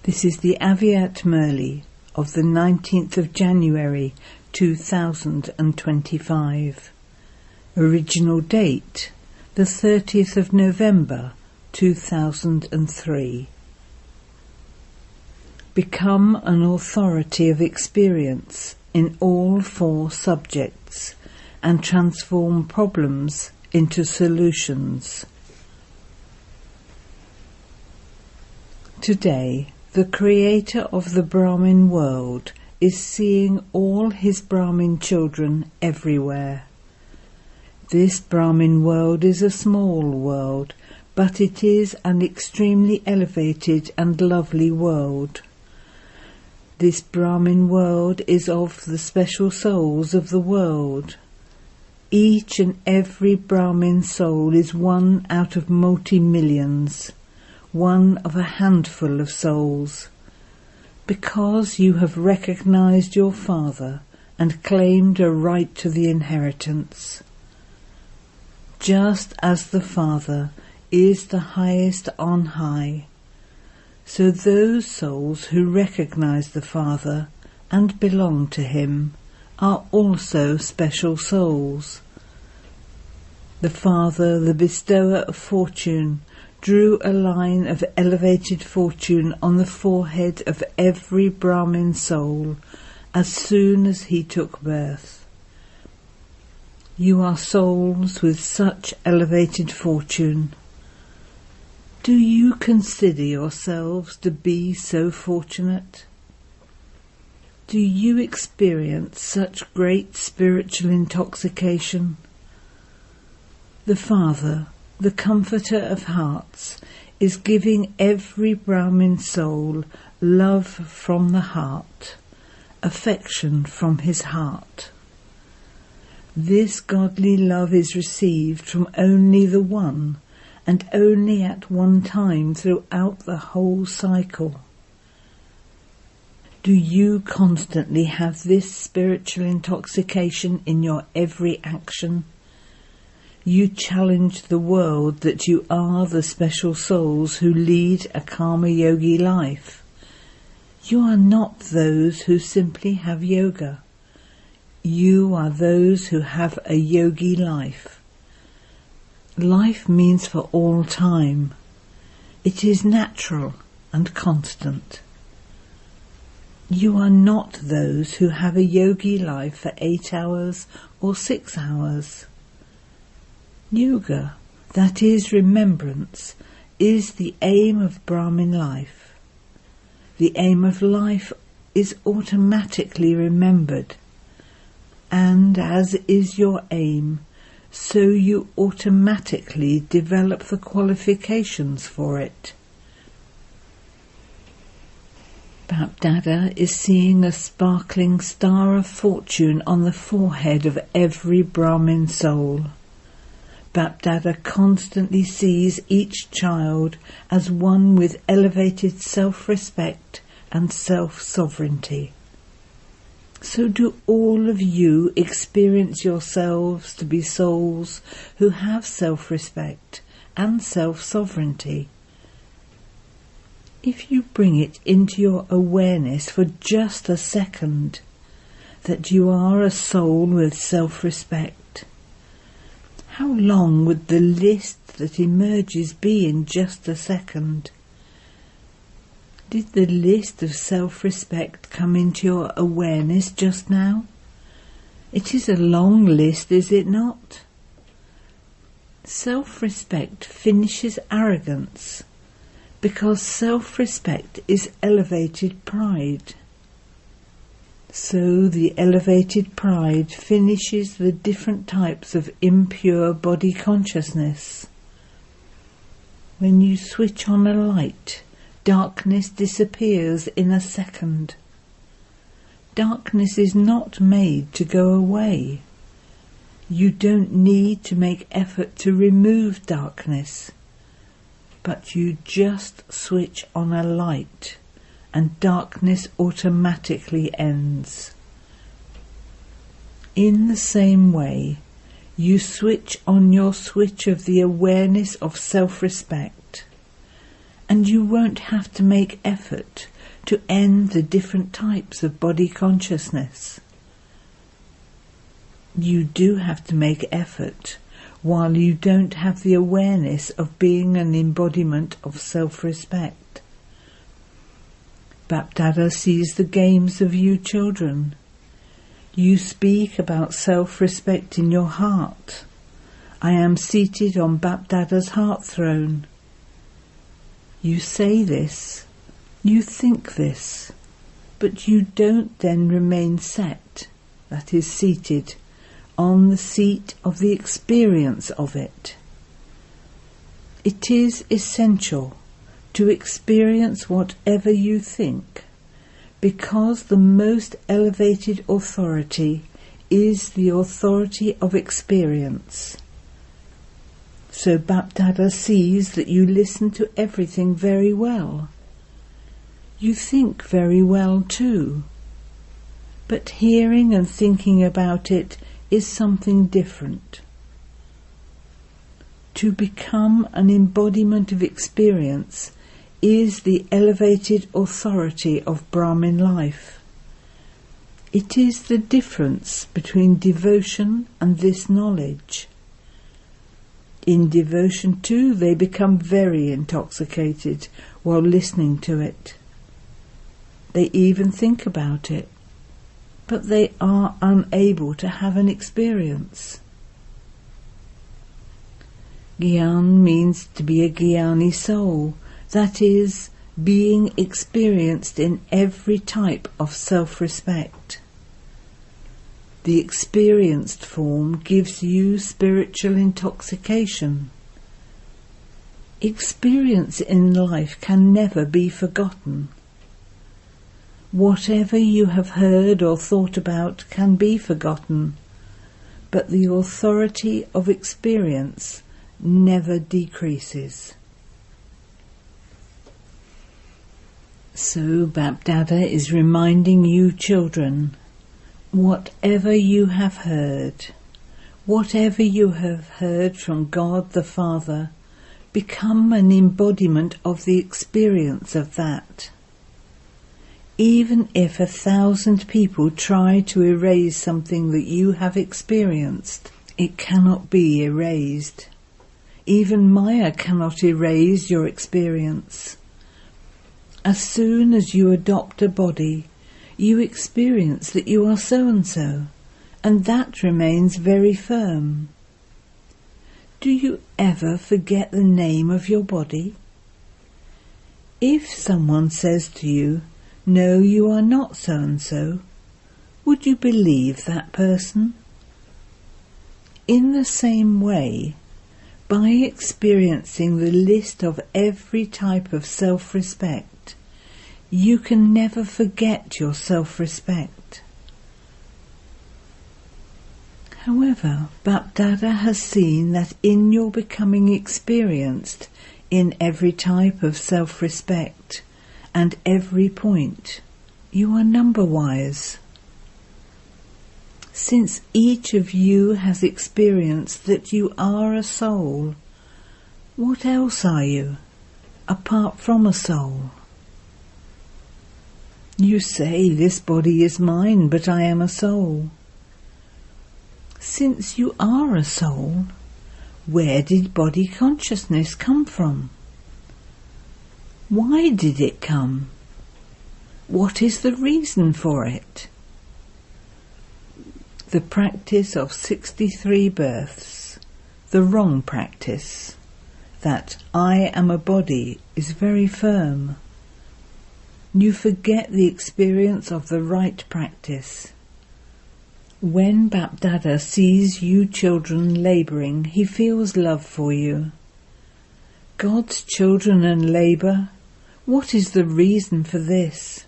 This is the Avyakt Murli of the 19th of January 2025. Original date the 30th of November 2003. Become an authority of experience in all four subjects and transform problems into solutions. Today, the creator of the Brahmin world is seeing all his Brahmin children everywhere. This Brahmin world is a small world, but it is an extremely elevated and lovely world. This Brahmin world is of the special souls of the world. Each and every Brahmin soul is one out of multi-millions, one of a handful of souls. Because you have recognized your father and claimed a right to the inheritance. Just as the Father is the highest on high, so those souls who recognize the Father and belong to him are also special souls. The Father, the bestower of fortune, drew a line of elevated fortune on the forehead of every Brahmin soul as soon as he took birth. You are souls with such elevated fortune. Do you consider yourselves to be so fortunate? Do you experience such great spiritual intoxication? The Father, the Comforter of Hearts, is giving every Brahmin soul love from the heart, affection from his heart. This godly love is received from only the one, and only at one time throughout the whole cycle. Do you constantly have this spiritual intoxication in your every action? You challenge the world that you are the special souls who lead a karma yogi life. You are not those who simply have yoga. You are those who have a yogi life. Life means for all time. It is natural and constant. You are not those who have a yogi life for 8 hours or 6 hours. Yoga, that is remembrance, is the aim of Brahmin life. The aim of life is automatically remembered, and as is your aim, so you automatically develop the qualifications for it. BapDada is seeing a sparkling star of fortune on the forehead of every Brahmin soul. BapDada constantly sees each child as one with elevated self-respect and self-sovereignty. So do all of you experience yourselves to be souls who have self-respect and self-sovereignty. If you bring it into your awareness for just a second that you are a soul with self-respect, how long would the list that emerges be in just a second? Did the list of self-respect come into your awareness just now? It is a long list, is it not? Self-respect finishes arrogance, because self-respect is elevated pride. So the elevated pride finishes the different types of impure body consciousness. When you switch on a light, darkness disappears in a second. Darkness is not made to go away. You don't need to make effort to remove darkness, but you just switch on a light and darkness automatically ends. In the same way, you switch on your switch of the awareness of self-respect, and you won't have to make effort to end the different types of body consciousness. You do have to make effort while you don't have the awareness of being an embodiment of self-respect. BapDada sees the games of you children. You speak about self-respect in your heart. I am seated on BapDada's heart throne. You say this, you think this, but you don't then remain set, that is seated, on the seat of the experience of it. It is essential to experience whatever you think, because the most elevated authority is the authority of experience. So BapDada sees that you listen to everything very well. You think very well too. But hearing and thinking about it is something different. To become an embodiment of experience is the elevated authority of Brahmin life. It is the difference between devotion and this knowledge. In devotion too, they become very intoxicated while listening to it. They even think about it, but they are unable to have an experience. Gyan means to be a Gyani soul, that is, being experienced in every type of self-respect. The experienced form gives you spiritual intoxication. Experience in life can never be forgotten. Whatever you have heard or thought about can be forgotten, but the authority of experience never decreases. So BapDada is reminding you children, whatever you have heard from God the Father, become an embodiment of the experience of that. Even if 1,000 people try to erase something that you have experienced, it cannot be erased. Even Maya cannot erase your experience. As soon as you adopt a body, you experience that you are so-and-so, and that remains very firm. Do you ever forget the name of your body? If someone says to you, "No, you are not so-and-so," would you believe that person? In the same way, by experiencing the list of every type of self-respect, you can never forget your self-respect. However, BapDada has seen that in your becoming experienced in every type of self-respect and every point, you are number-wise. Since each of you has experienced that you are a soul, what else are you, apart from a soul? You say, "This body is mine, but I am a soul." Since you are a soul, where did body consciousness come from? Why did it come? What is the reason for it? The practice of 63 births, the wrong practice, that I am a body, is very firm. You forget the experience of the right practice. When BapDada sees you children labouring, he feels love for you. God's children and labour, what is the reason for this?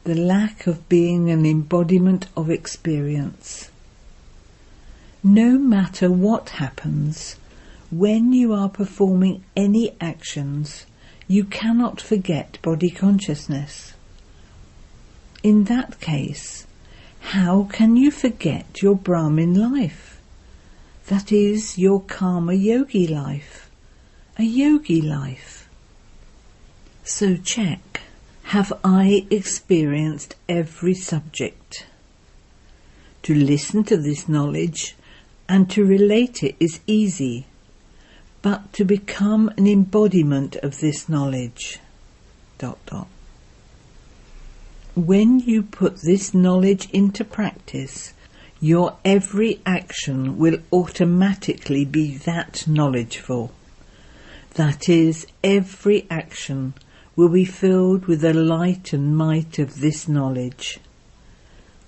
The lack of being an embodiment of experience. No matter what happens, when you are performing any actions, you cannot forget body consciousness. In that case, how can you forget your Brahmin life? That is, your karma yogi life, a yogi life. So check, have I experienced every subject. To listen to this knowledge and to relate it is easy, but to become an embodiment of this knowledge... ... When you put this knowledge into practice, your every action will automatically be that knowledgeful. That is, every action will be filled with the light and might of this knowledge.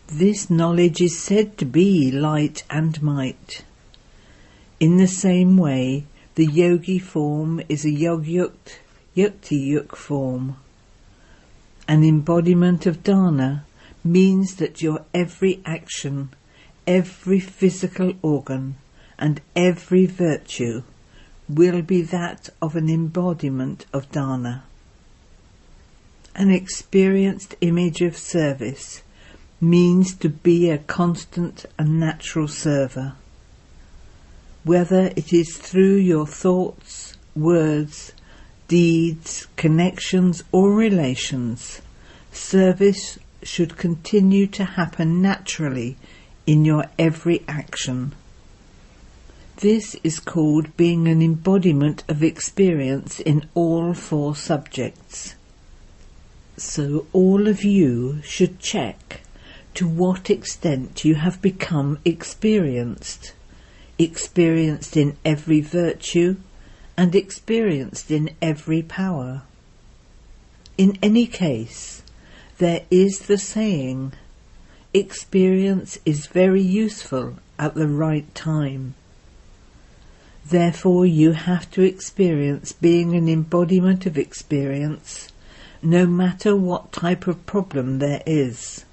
This knowledge is said to be light and might. In the same way, the yogi form is a yukti-yuk form. An embodiment of dharana means that your every action, every physical organ, and every virtue will be that of an embodiment of dharana. An experienced image of service means to be a constant and natural server. Whether it is through your thoughts, words, deeds, connections or relations, service should continue to happen naturally in your every action. This is called being an embodiment of experience in all four subjects. So all of you should check to what extent you have become experienced in every virtue, and experienced in every power. In any case, there is the saying, experience is very useful at the right time. Therefore you have to experience being an embodiment of experience, no matter what type of problem there is.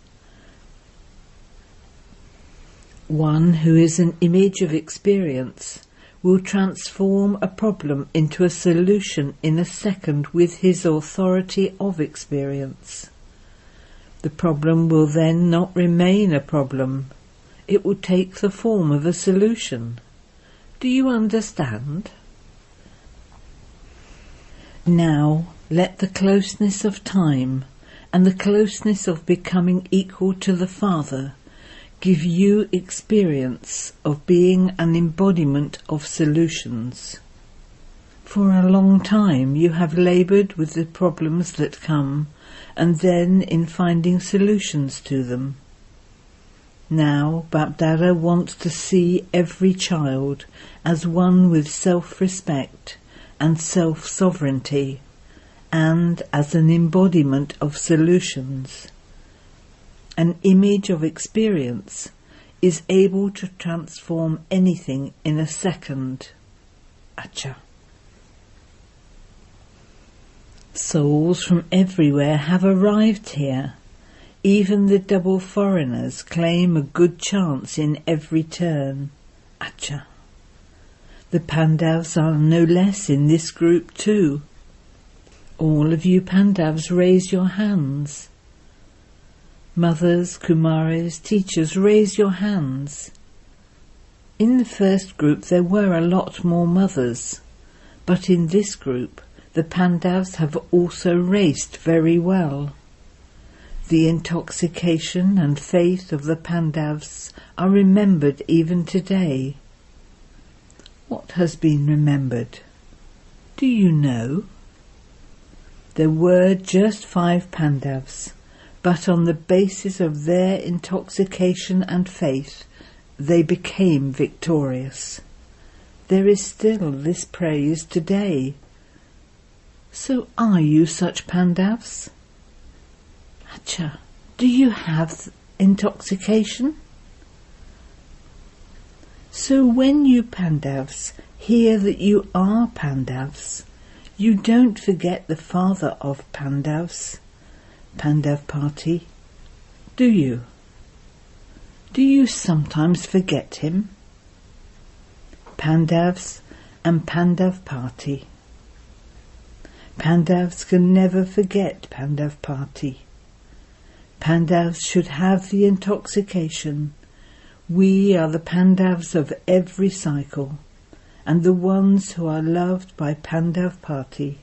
One who is an image of experience will transform a problem into a solution in a second with his authority of experience. The problem will then not remain a problem. It will take the form of a solution. Do you understand? Now let the closeness of time and the closeness of becoming equal to the Father give you experience of being an embodiment of solutions. For a long time you have laboured with the problems that come, and then in finding solutions to them. Now BapDada wants to see every child as one with self-respect and self-sovereignty, and as an embodiment of solutions. An image of experience is able to transform anything in a second. Acha. Souls from everywhere have arrived here. Even the double foreigners claim a good chance in every turn. Acha. The Pandavas are no less in this group too. All of you Pandavas, raise your hands. Mothers, Kumaris, teachers, raise your hands. In the first group there were a lot more mothers, but in this group the Pandavas have also raced very well. The intoxication and faith of the Pandavas are remembered even today. What has been remembered? Do you know? There were just 5 Pandavas, but on the basis of their intoxication and faith, they became victorious. There is still this praise today. So are you such Pandavas? Acha, do you have intoxication? So when you Pandavas hear that you are Pandavas, you don't forget the father of Pandavas, Pandav party, do you? Do you sometimes forget him? Pandavas and Pandav party. Pandavas can never forget Pandav party. Pandavas should have the intoxication. We are the Pandavas of every cycle, and the ones who are loved by Pandav party.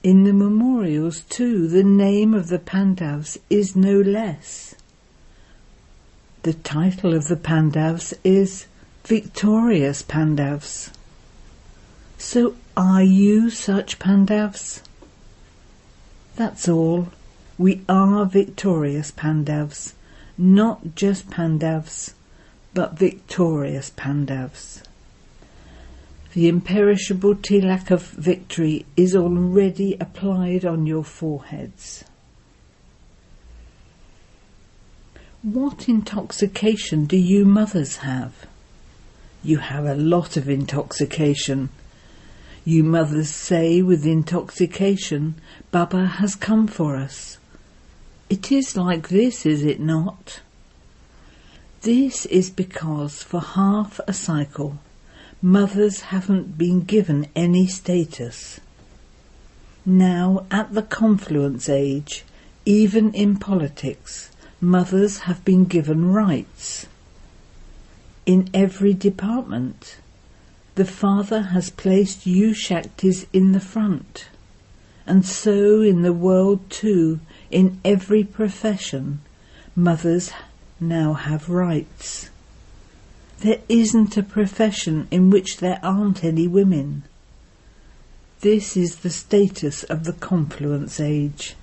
In the memorials too, the name of the Pandavas is no less. The title of the Pandavas is Victorious Pandavas. So are you such Pandavas? That's all. We are victorious Pandavas, not just Pandavas, but victorious Pandavas. The imperishable tilak of victory is already applied on your foreheads. What intoxication do you mothers have? You have a lot of intoxication. You mothers say with intoxication, Baba has come for us. It is like this, is it not? This is because for half a cycle, mothers haven't been given any status. Now, at the confluence age, even in politics, mothers have been given rights. In every department, the Father has placed you Shaktis in the front, and so in the world too, in every profession, mothers now have rights. There isn't a profession in which there aren't any women. This is the status of the confluence age.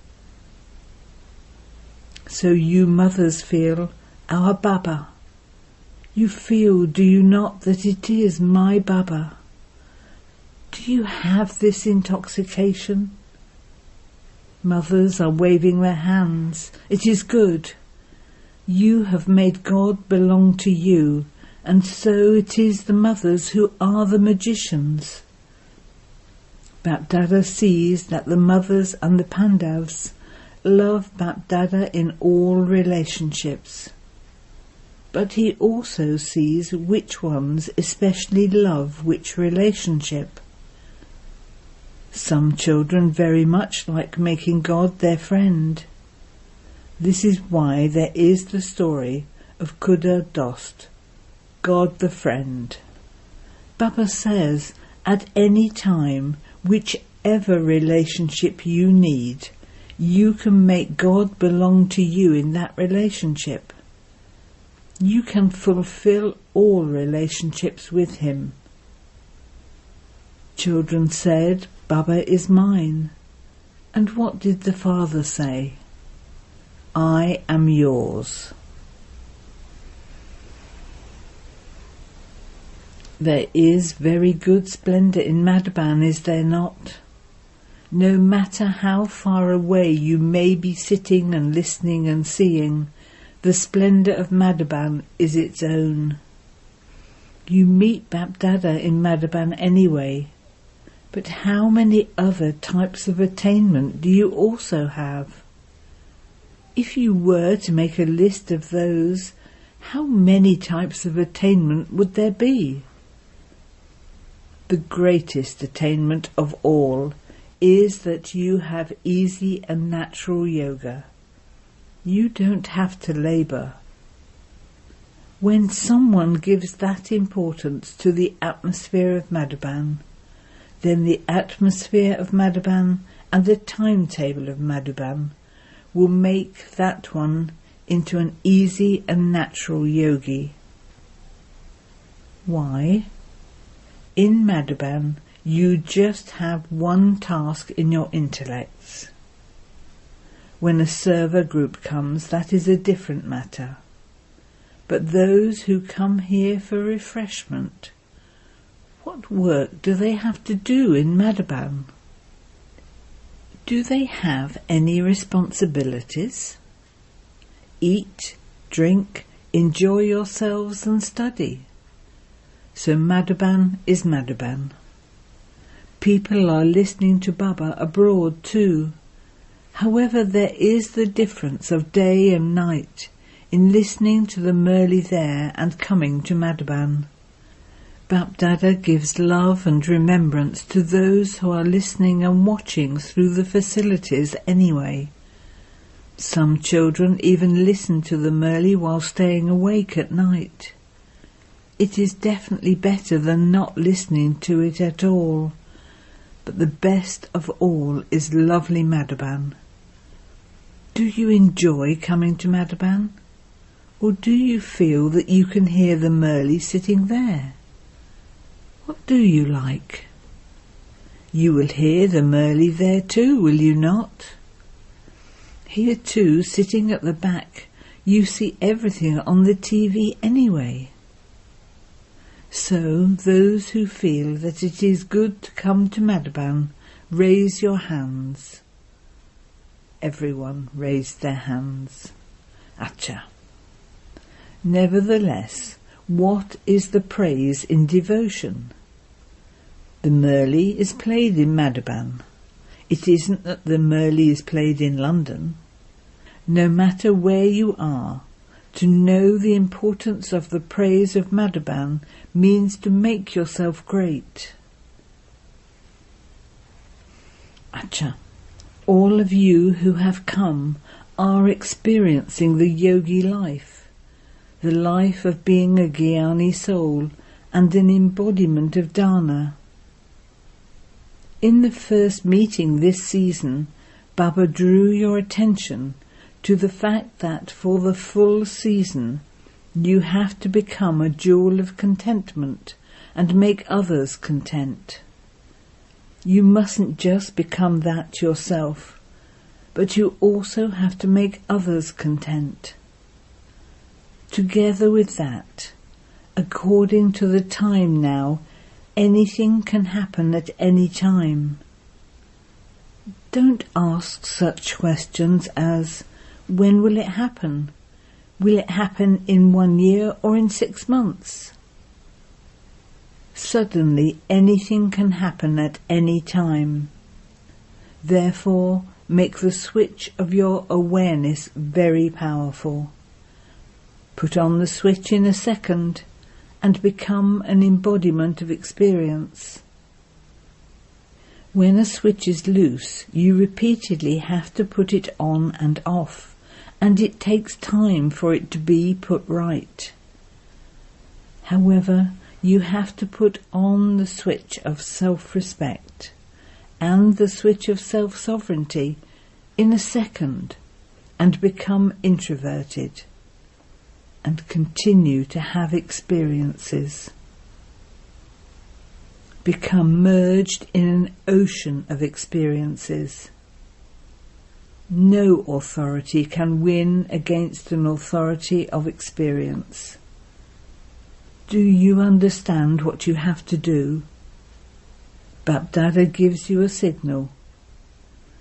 So you mothers feel, our Baba. You feel, do you not, that it is my Baba? Do you have this intoxication? Mothers are waving their hands. It is good. You have made God belong to you, and so it is the mothers who are the magicians. BapDada sees that the mothers and the Pandavas love BapDada in all relationships. But he also sees which ones especially love which relationship. Some children very much like making God their friend. This is why there is the story of Khuda Dost, God the friend. Baba says, at any time, whichever relationship you need, you can make God belong to you in that relationship. You can fulfill all relationships with him. Children said, Baba is mine. And what did the Father say? I am yours. There is very good splendour in Madhuban, is there not? No matter how far away you may be sitting and listening and seeing, the splendour of Madhuban is its own. You meet BapDada in Madhuban anyway, but how many other types of attainment do you also have? If you were to make a list of those, how many types of attainment would there be? The greatest attainment of all is that you have easy and natural yoga. You don't have to labour. When someone gives that importance to the atmosphere of Madhuban, then the atmosphere of Madhuban and the timetable of Madhuban will make that one into an easy and natural yogi. Why? In Madhuban, you just have one task in your intellects. When a server group comes, that is a different matter. But those who come here for refreshment, what work do they have to do in Madhuban? Do they have any responsibilities? Eat, drink, enjoy yourselves and study. So Madhuban is Madhuban. People are listening to Baba abroad too. However, there is the difference of day and night in listening to the Murli there and coming to Madhuban. BapDada gives love and remembrance to those who are listening and watching through the facilities anyway. Some children even listen to the Murli while staying awake at night. It is definitely better than not listening to it at all. but the best of all is lovely Madhuban. Do you enjoy coming to Madhuban? Or do you feel that you can hear the Murli sitting there? What do you like? You will hear the Murli there too, will you not? Here too, sitting at the back, you see everything on the TV anyway. So, those who feel that it is good to come to Madhuban, raise your hands. Everyone raised their hands. Acha. Nevertheless, what is the praise in devotion? The Murli is played in Madhuban. It isn't that the Murli is played in London. No matter where you are, to know the importance of the praise of Madhuban means to make yourself great. Acha. All of you who have come are experiencing the yogi life, the life of being a Gyani soul and an embodiment of dana. In the first meeting this season, Baba drew your attention to the fact that for the full season you have to become a jewel of contentment and make others content. You mustn't just become that yourself, but you also have to make others content. Together with that, according to the time now, anything can happen at any time. Don't ask such questions as, when will it happen? Will it happen in 1 year or in 6 months? Suddenly anything can happen at any time. Therefore, make the switch of your awareness very powerful. Put on the switch in a second and become an embodiment of experience. When a switch is loose, you repeatedly have to put it on and off, and it takes time for it to be put right. However, you have to put on the switch of self-respect and the switch of self-sovereignty in a second and become introverted and continue to have experiences. Become merged in an ocean of experiences. No authority can win against an authority of experience. Do you understand what you have to do? BapDada gives you a signal,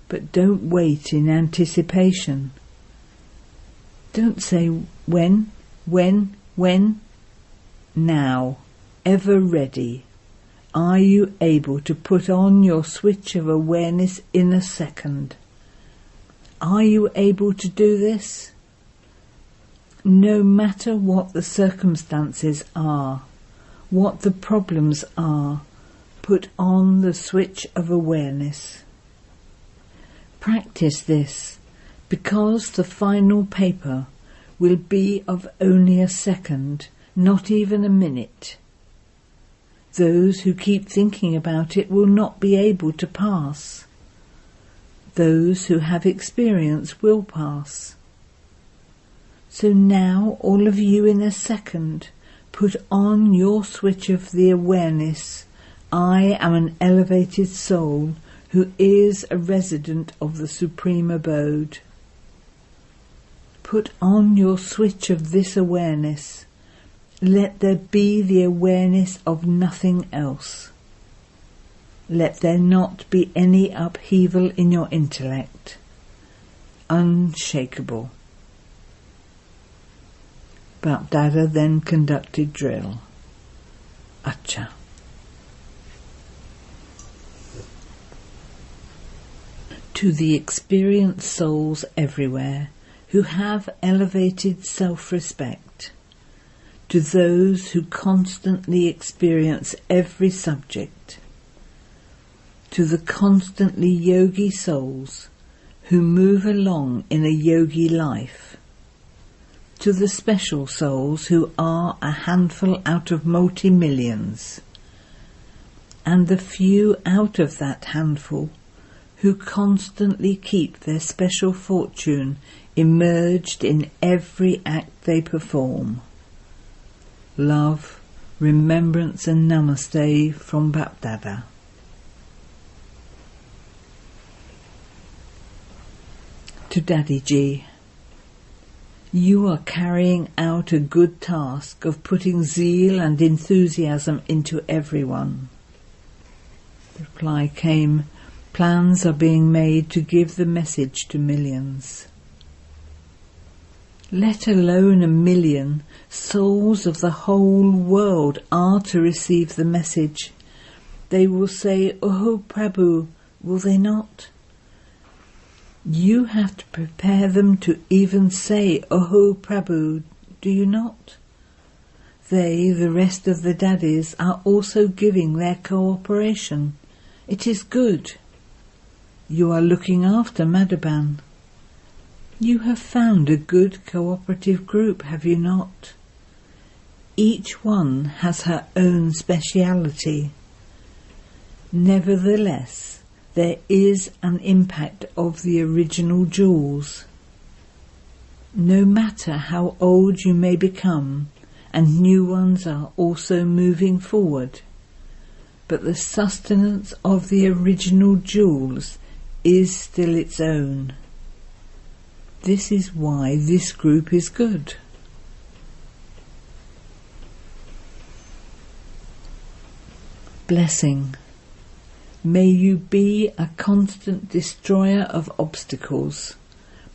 but don't wait in anticipation. Don't say when, now, ever ready. Are you able to put on your switch of awareness in a second? Are you able to do this? No matter what the circumstances are, what the problems are, put on the switch of awareness. Practice this, because the final paper will be of only a second, not even a minute. Those who keep thinking about it will not be able to pass. Those who have experience will pass. So now, all of you in a second, put on your switch of the awareness. I am an elevated soul who is a resident of the Supreme Abode. Put on your switch of this awareness. Let there be the awareness of nothing else. Let there not be any upheaval in your intellect. Unshakable. BapDada then conducted drill. Acha. To the experienced souls everywhere who have elevated self-respect, to those who constantly experience every subject, to the constantly yogi souls who move along in a yogi life, to the special souls who are a handful out of multi-millions, and the few out of that handful who constantly keep their special fortune immersed in every act they perform. Love, remembrance and namaste from BapDada. To Daddy G. You are carrying out a good task of putting zeal and enthusiasm into everyone. The reply came, plans are being made to give the message to millions. Let alone 1 million, souls of the whole world are to receive the message. They will say, "Oh Prabhu," will they not? You have to prepare them to even say, "Oh Prabhu," do you not? They, the rest of the daddies, are also giving their cooperation. It is good. You are looking after Madhuban. You have found a good cooperative group, have you not? Each one has her own speciality. Nevertheless, there is an impact of the original jewels. No matter how old you may become, and new ones are also moving forward, but the sustenance of the original jewels is still its own. This is why this group is good. Blessing. May you be a constant destroyer of obstacles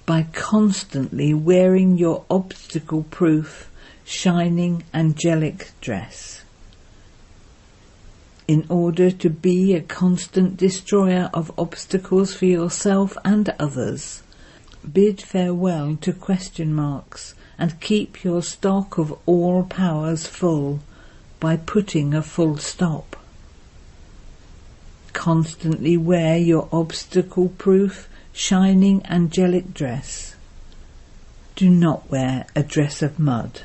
by constantly wearing your obstacle-proof, shining angelic dress. In order to be a constant destroyer of obstacles for yourself and others, bid farewell to question marks and keep your stock of all powers full by putting a full stop. Constantly wear your obstacle-proof, shining angelic dress. Do not wear a dress of mud.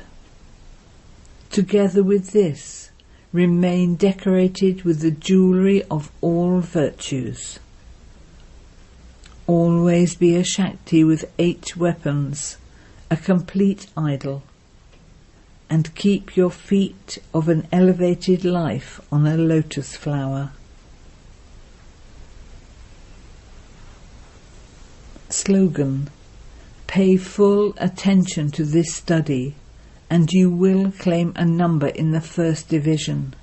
Together with this, remain decorated with the jewellery of all virtues. Always be a Shakti with 8 weapons, a complete idol, and keep your feet of an elevated life on a lotus flower. Slogan. Pay full attention to this study and you will claim a number in the first division.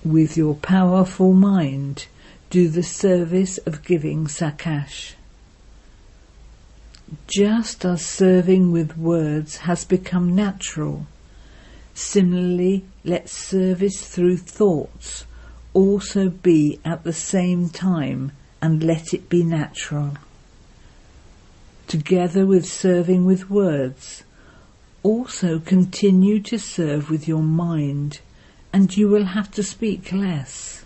With your powerful mind, do the service of giving sakash. Just as serving with words has become natural, similarly let service through thoughts also be at the same time, and let it be natural. Together with serving with words, also continue to serve with your mind, and you will have to speak less.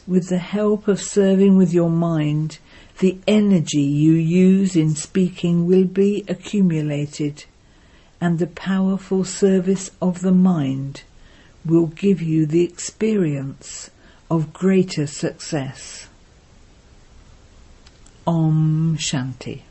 With the help of serving with your mind, the energy you use in speaking will be accumulated, and the powerful service of the mind will give you the experience of greater success. Om Shanti.